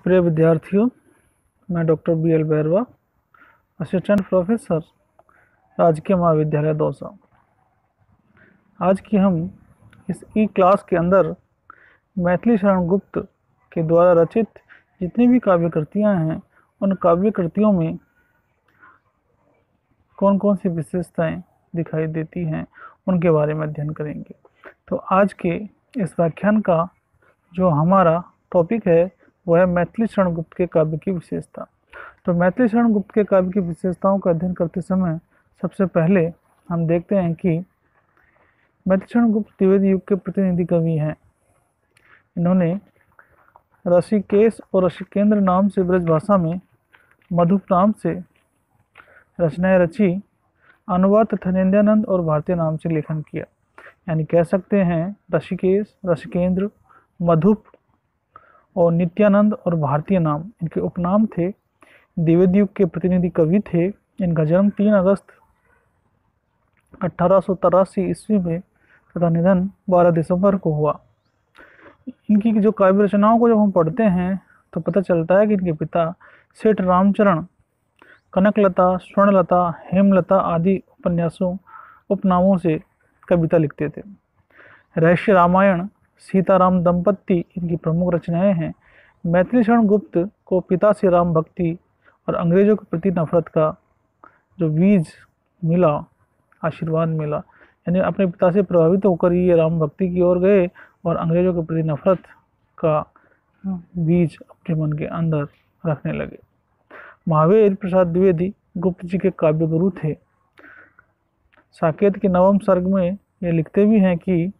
प्रिय विद्यार्थियों, मैं doctor BL Bairwa, assistant professor, राजकीय महाविद्यालय दौसा। आज की हम इस क्लास के अंदर मैथिली शरण गुप्त के द्वारा रचित जितनी भी काव्य कृतियाँ हैं, उन काव्य कृतियों में कौन कौन सी विशेषताएं दिखाई देती हैं, उनके बारे में अध्ययन करेंगे। तो आज के इस व्याख्यान का जो हमारा टॉपिक है वह है मैथिली शरण गुप्त के काव्य की विशेषता। तो मैथिली शरण गुप्त के काव्य की विशेषताओं का अध्ययन करते समय सबसे पहले हम देखते हैं कि मैथिली शरण गुप्त द्विवेदी युग के प्रतिनिधि कवि हैं। इन्होंने ऋषिकेश और ऋषिकेंद्र नाम से ब्रज भाषा में, मधुप नाम से रचनाएं रची, अनुवाद तथा निंद्यानंद और भारतीय नाम से लेखन किया। यानी कह सकते हैं ऋषिकेश, ऋषिकेंद्र, मधुप और नित्यानंद और भारतीय नाम इनके उपनाम थे। द्विवेदी युग के प्रतिनिधि कवि थे। इनका जन्म 3 अगस्त 1883 ईस्वी में तथा निधन 12 दिसंबर को हुआ। इनकी जो काव्य रचनाओं को जब हम पढ़ते हैं तो पता चलता है कि इनके पिता सेठ रामचरण कनकलता, स्वर्णलता, हेमलता आदि उपनामों से कविता लिखते थे। रहस्य रामायण, सीताराम दंपत्ति इनकी प्रमुख रचनाएं हैं। मैथिली शरण गुप्त को पिता से राम भक्ति और अंग्रेजों के प्रति नफरत का जो बीज मिला, आशीर्वाद मिला, यानी अपने पिता से प्रभावित होकर ये राम भक्ति की ओर गए और अंग्रेजों के प्रति नफरत का बीज अपने मन के अंदर रखने लगे। महावीर प्रसाद द्विवेदी गुप्त जी के काव्य गुरु थे। साकेत के 9वें सर्ग में ये लिखते भी हैं कि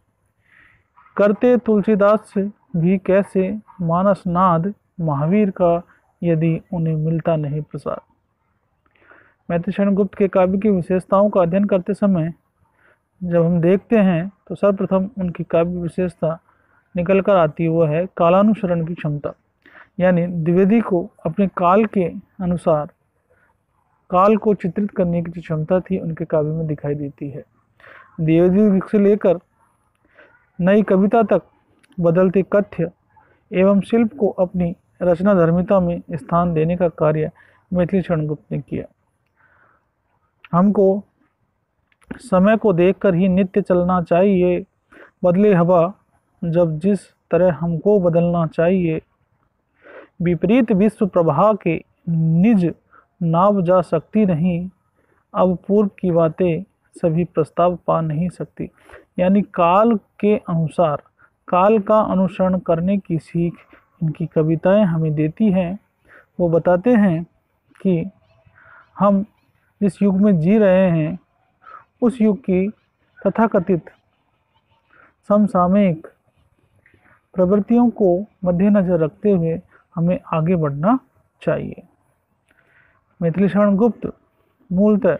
करते तुलसीदास भी कैसे मानस नाद, महावीर का यदि उन्हें मिलता नहीं प्रसाद। मैथिली शरण गुप्त के काव्य की विशेषताओं का अध्ययन करते समय जब हम देखते हैं तो सर्वप्रथम उनकी काव्य विशेषता निकल कर आती है, वह है कालानुसरण की क्षमता। यानी द्विवेदी को अपने काल के अनुसार काल को चित्रित करने की जो क्षमता थी उनके काव्य में दिखाई देती है। द्विवेदी युग से लेकर नई कविता तक बदलते कथ्य एवं शिल्प को अपनी रचना धर्मिता में स्थान देने का कार्य मैथिली शरण गुप्त ने किया। हमको समय को देखकर ही नित्य चलना चाहिए, बदले हवा जब जिस तरह हमको बदलना चाहिए। विपरीत विश्व प्रभा के निज नाव जा सकती नहीं, अब पूर्व की बातें सभी प्रस्ताव पा नहीं सकती। यानी काल के अनुसार काल का अनुसरण करने की सीख इनकी कविताएं हमें देती हैं। वो बताते हैं कि हम जिस युग में जी रहे हैं उस युग की तथाकथित समसामयिक प्रवृत्तियों को मद्देनजर रखते हुए हमें आगे बढ़ना चाहिए। मैथिली शरण गुप्त मूलतः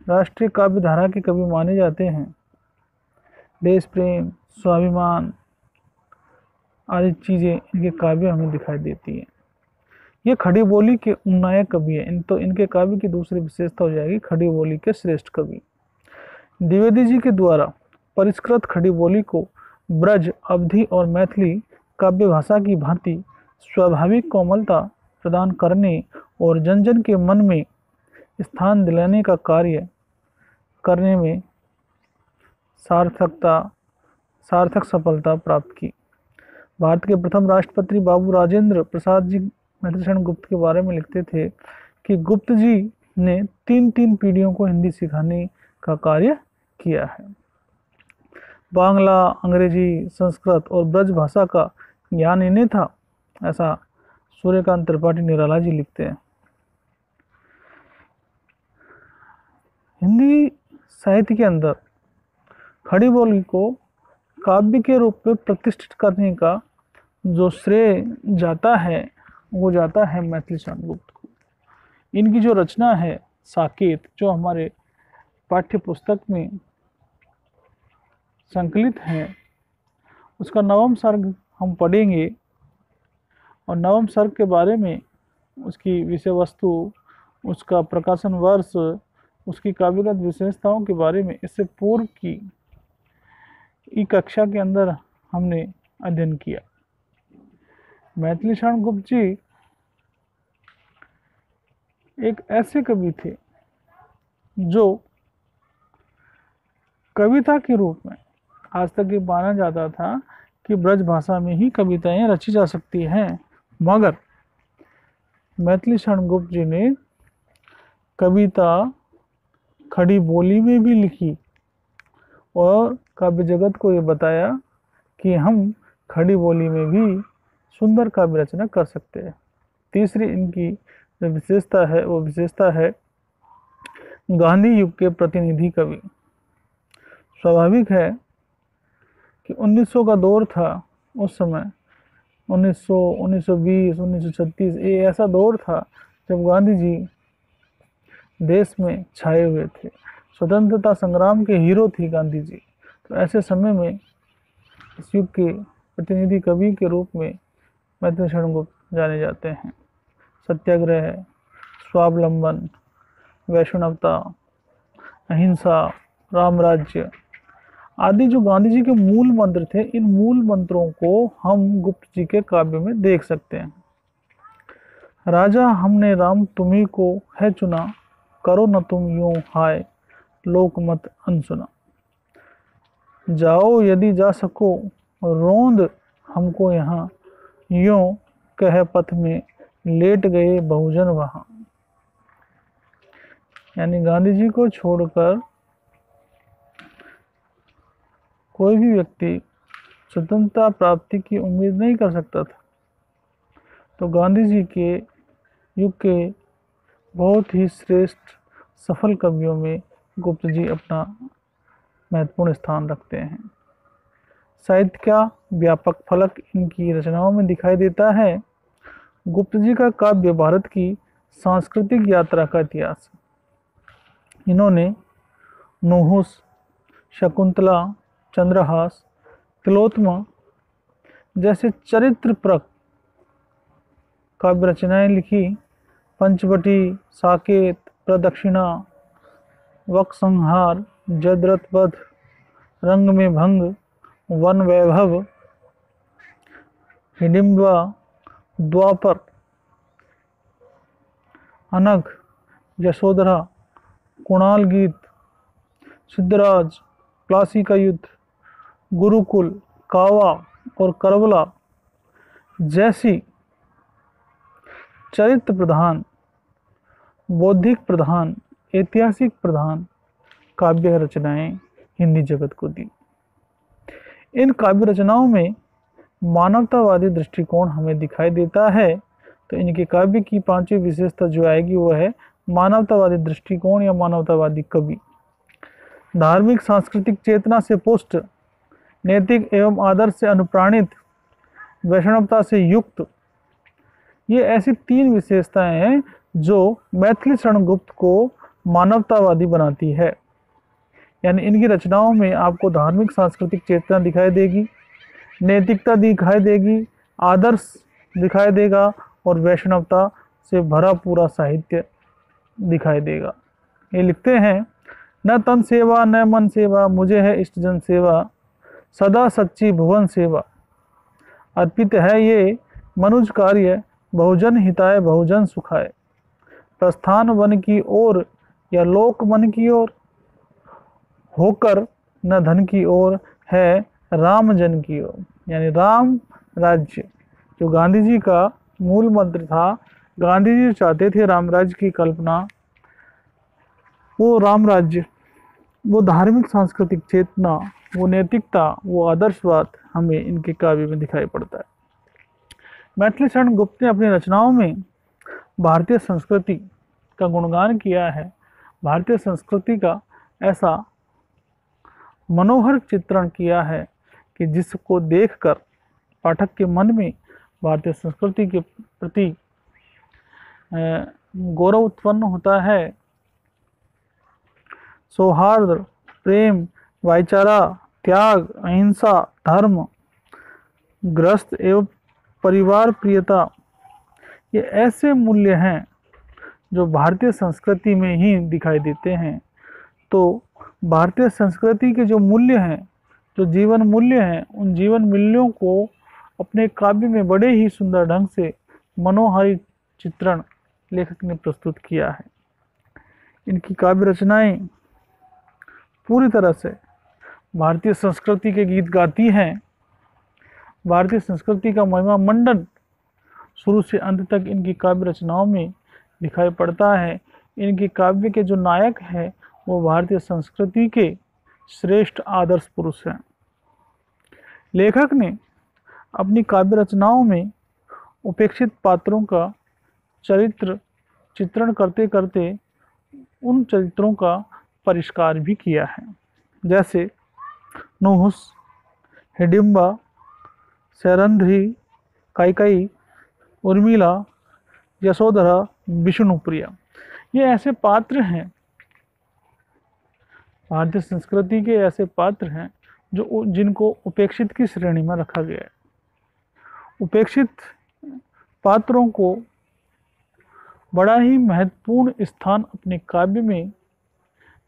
राष्ट्रीय काव्य धारा के कवि माने जाते हैं। देश प्रेम, स्वाभिमान आदि चीज़ें इनके काव्य हमें दिखाई देती हैं। ये खड़ी बोली के उन्नायक कवि हैं। तो इनके काव्य की दूसरी विशेषता हो जाएगी खड़ी बोली के श्रेष्ठ कवि। द्विवेदी जी के द्वारा परिष्कृत खड़ी बोली को ब्रज, अवधी और मैथिली काव्य भाषा की भांति स्वाभाविक कोमलता प्रदान करने और जन जन के मन में स्थान दिलाने का कार्य करने में सार्थक सफलता प्राप्त की। भारत के प्रथम राष्ट्रपति बाबू राजेंद्र प्रसाद जी मैथिली शरण गुप्त के बारे में लिखते थे कि गुप्त जी ने 3 पीढ़ियों को हिंदी सिखाने का कार्य किया है। बांग्ला, अंग्रेजी, संस्कृत और ब्रज भाषा का ज्ञान इन्हें था, ऐसा सूर्यकांत त्रिपाठी निराला जी लिखते हैं। हिंदी साहित्य के अंदर खड़ी बोली को काव्य के रूप में प्रतिष्ठित करने का जो श्रेय जाता है वो जाता है मैथिली शरण गुप्त को। इनकी जो रचना है साकेत, जो हमारे पाठ्य पुस्तक में संकलित है, उसका 9वां सर्ग हम पढ़ेंगे और 9वें सर्ग के बारे में उसकी विषय वस्तु, उसका प्रकाशन वर्ष, उसकी काव्यगत विशेषताओं के बारे में इससे पूर्व की कक्षा के अंदर हमने अध्ययन किया। मैथिली शरण गुप्त जी एक ऐसे कवि थे जो कविता के रूप में, आज तक ये माना जाता था कि ब्रज भाषा में ही कविताएं रची जा सकती हैं, मगर मैथिली शरण गुप्त जी ने कविता खड़ी बोली में भी लिखी और काव्य जगत को ये बताया कि हम खड़ी बोली में भी सुंदर काव्य रचना कर सकते हैं। तीसरी इनकी जो विशेषता है वो विशेषता है गांधी युग के प्रतिनिधि कवि। स्वाभाविक है कि 1900 का दौर था उस समय, 1900, 1920, 1936, ये ऐसा दौर था जब गांधी जी देश में छाए हुए थे। स्वतंत्रता संग्राम के हीरो थे गांधी जी। तो ऐसे समय में इस युग के प्रतिनिधि कवि के रूप में मैथिली शरण गुप्त जाने जाते हैं। सत्याग्रह, स्वावलंबन, वैष्णवता, अहिंसा, राम राज्य आदि जो गांधी जी के मूल मंत्र थे, इन मूल मंत्रों को हम गुप्त जी के काव्य में देख सकते हैं। राजा हमने राम तुम्ही को है चुना, करो न तुम यूं हाय लोकमत अनसुना। जाओ यदि जा सको रोंद हमको यहाँ, यूं कह पथ में लेट गए बहुजन वहां। यानी गांधी जी को छोड़कर कोई भी व्यक्ति स्वतंत्रता प्राप्ति की उम्मीद नहीं कर सकता था। तो गांधी जी के युग के बहुत ही श्रेष्ठ सफल कवियों में गुप्त जी अपना महत्वपूर्ण स्थान रखते हैं। साहित्य का व्यापक फलक इनकी रचनाओं में दिखाई देता है। गुप्त जी का काव्य भारत की सांस्कृतिक यात्रा का इतिहास। इन्होंने नुहुस, शकुंतला, चंद्रहास, तिलोत्तमा जैसे चरित्रप्रक काव्य रचनाएं लिखी। पंचवटी, साकेत, प्रदक्षिणा, वक संहार, जयद्रथ वध, रंग में भंग, वन वैभव, हिडिंबा, द्वापर, अनघ, यशोधरा, कुणाल गीत, सिद्धराज, प्लासी का युद्ध, गुरुकुल, कावा और करबला जैसी चरित्र प्रधान, बौद्धिक प्रधान, ऐतिहासिक प्रधान काव्य रचनाएं हिंदी जगत को दी। इन काव्य रचनाओं में मानवतावादी दृष्टिकोण हमें दिखाई देता है। तो इनके काव्य की पांचवी विशेषता जो आएगी वो है मानवतावादी दृष्टिकोण या मानवतावादी कवि। धार्मिक सांस्कृतिक चेतना से पुष्ट, नैतिक एवं आदर्श से अनुप्राणित, वैष्णवता से युक्त, ये ऐसी तीन विशेषताएं हैं जो मैथिली शरण गुप्त को मानवतावादी बनाती है। यानी इनकी रचनाओं में आपको धार्मिक सांस्कृतिक चेतना दिखाई देगी, नैतिकता दिखाई देगी, आदर्श दिखाई देगा और वैष्णवता से भरा पूरा साहित्य दिखाई देगा। ये लिखते हैं, न तन सेवा न मन सेवा, मुझे है इष्ट जन सेवा, सदा सच्ची भुवन सेवा। अर्पित है ये मनुज कार्य, बहुजन हिताय बहुजन सुखाय। प्रस्थान वन की ओर या लोक मन की ओर, होकर न धन की ओर है राम जन की ओर। यानी राम राज्य जो गांधी जी का मूल मंत्र था, गांधी जी चाहते थे राम राज्य की कल्पना, वो राम राज्य, वो धार्मिक सांस्कृतिक चेतना, वो नैतिकता, वो आदर्शवाद हमें इनके काव्य में दिखाई पड़ता है। मैथिली शरण गुप्त ने अपनी रचनाओं में भारतीय संस्कृति का गुणगान किया है। भारतीय संस्कृति का ऐसा मनोहर चित्रण किया है कि जिसको देखकर पाठक के मन में भारतीय संस्कृति के प्रति गौरव उत्पन्न होता है। सौहार्द, प्रेम, भाईचारा, त्याग, अहिंसा, धर्म, ग्रस्त एवं परिवार प्रियता, ये ऐसे मूल्य हैं जो भारतीय संस्कृति में ही दिखाई देते हैं। तो भारतीय संस्कृति के जो मूल्य हैं, जो जीवन मूल्य हैं, उन जीवन मूल्यों को अपने काव्य में बड़े ही सुंदर ढंग से मनोहारी चित्रण लेखक ने प्रस्तुत किया है। इनकी काव्य रचनाएं पूरी तरह से भारतीय संस्कृति के गीत गाती हैं। भारतीय संस्कृति का महिमा मंडन शुरू से अंत तक इनकी काव्य रचनाओं में दिखाई पड़ता है। इनके काव्य के जो नायक हैं वो भारतीय संस्कृति के श्रेष्ठ आदर्श पुरुष हैं। लेखक ने अपनी काव्य रचनाओं में उपेक्षित पात्रों का चरित्र चित्रण करते करते उन चरित्रों का परिष्कार भी किया है, जैसे नहुस, हिडिंबा, सैरंध्री, कैकेयी, उर्मिला, यशोधरा, विष्णुप्रिया। ये ऐसे पात्र हैं, भारतीय संस्कृति के ऐसे पात्र हैं जो जिनको उपेक्षित की श्रेणी में रखा गया है। उपेक्षित पात्रों को बड़ा ही महत्वपूर्ण स्थान अपने काव्य में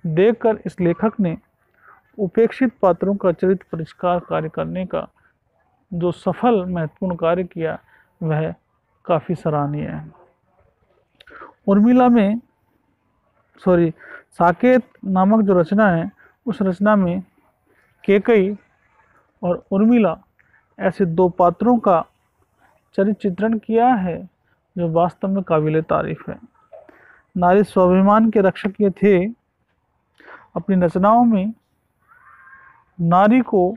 देकर इस लेखक ने उपेक्षित पात्रों का चरित्र परिष्कार कार्य करने का जो सफल महत्वपूर्ण कार्य किया वह काफ़ी सराहनीय है। उर्मिला में साकेत नामक जो रचना है उस रचना में कैकेयी और उर्मिला ऐसे दो पात्रों का चरित्र चित्रण किया है जो वास्तव में काबिले तारीफ है। नारी स्वाभिमान के रक्षक ये थे। अपनी रचनाओं में नारी को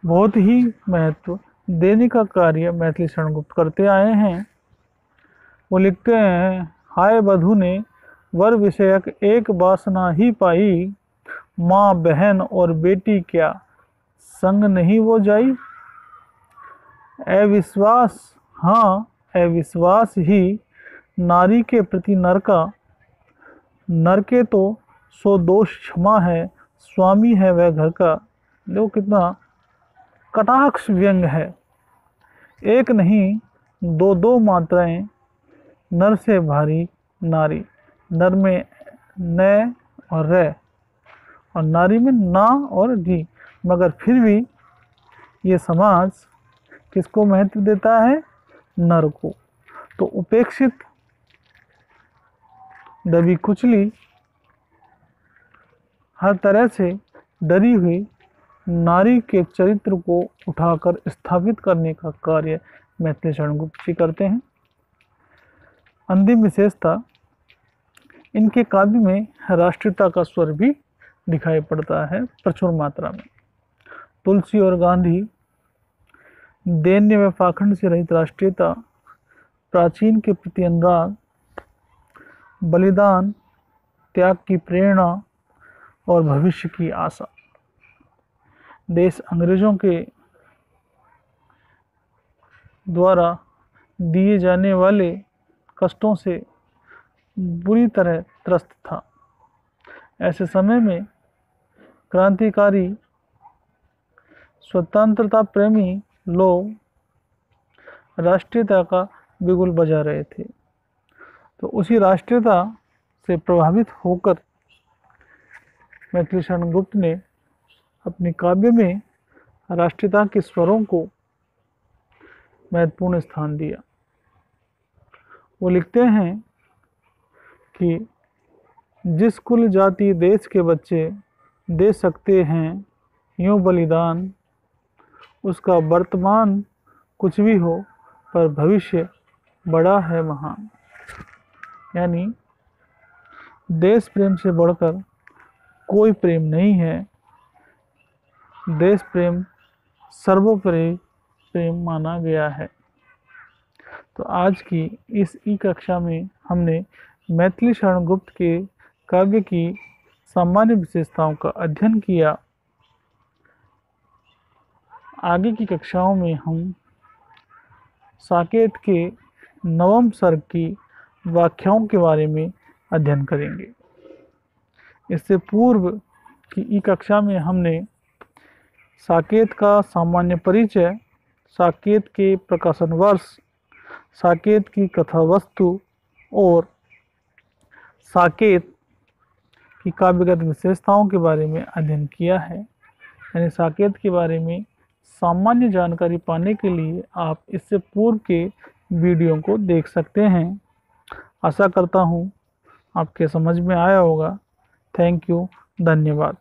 बहुत ही महत्व देने का कार्य मैथिली शरण गुप्त करते आए हैं। वो लिखते हैं, हाय बधू ने वर विषयक एक वासना ही पाई, माँ बहन और बेटी क्या संग नहीं वो जाई। अविश्वास, हाँ अविश्वास ही नारी के प्रति नर का, नर के तो सो दोष क्षमा है, स्वामी है वह घर का। देखो कितना कटाक्ष व्यंग है। एक नहीं दो दो मात्राएं, नर से भारी नारी। नर में न और रे और नारी में ना और डी, मगर फिर भी ये समाज किसको महत्व देता है? नर को। तो उपेक्षित, दबी कुचली, हर तरह से डरी हुई नारी के चरित्र को उठाकर स्थापित करने का कार्य मैथिली शरण गुप्त जी करते हैं। अंतिम विशेषता, इनके काव्य में राष्ट्रीयता का स्वर भी दिखाई पड़ता है प्रचुर मात्रा में। तुलसी और गांधी, दैन्य व पाखंड से रहित राष्ट्रीयता, प्राचीन के प्रति अनुराग, बलिदान, त्याग की प्रेरणा और भविष्य की आशा। देश अंग्रेजों के द्वारा दिए जाने वाले कष्टों से बुरी तरह त्रस्त था। ऐसे समय में क्रांतिकारी, स्वतंत्रता प्रेमी लोग राष्ट्रीयता का बिगुल बजा रहे थे। तो उसी राष्ट्रीयता से प्रभावित होकर मैथिली शरण गुप्त ने अपने काव्य में राष्ट्रीयता के स्वरों को महत्वपूर्ण स्थान दिया। वो लिखते हैं कि जिस कुल जाति देश के बच्चे दे सकते हैं यूँ बलिदान, उसका वर्तमान कुछ भी हो पर भविष्य बड़ा है महान। यानी देश प्रेम से बढ़कर कोई प्रेम नहीं है। देश प्रेम सर्वोपरि प्रेम माना गया है। तो आज की इस ई कक्षा में हमने मैथिली शरण गुप्त के काव्य की सामान्य विशेषताओं का अध्ययन किया। आगे की कक्षाओं में हम साकेत के नवम सर्ग की व्याख्याओं के बारे में अध्ययन करेंगे। इससे पूर्व की ई कक्षा में हमने साकेत का सामान्य परिचय, साकेत के प्रकाशन वर्ष, साकेत की कथा वस्तु और साकेत की काव्यगत विशेषताओं के बारे में अध्ययन किया है। यानी साकेत के बारे में सामान्य जानकारी पाने के लिए आप इससे पूर्व के वीडियो को देख सकते हैं। आशा करता हूँ आपके समझ में आया होगा। थैंक यू, धन्यवाद।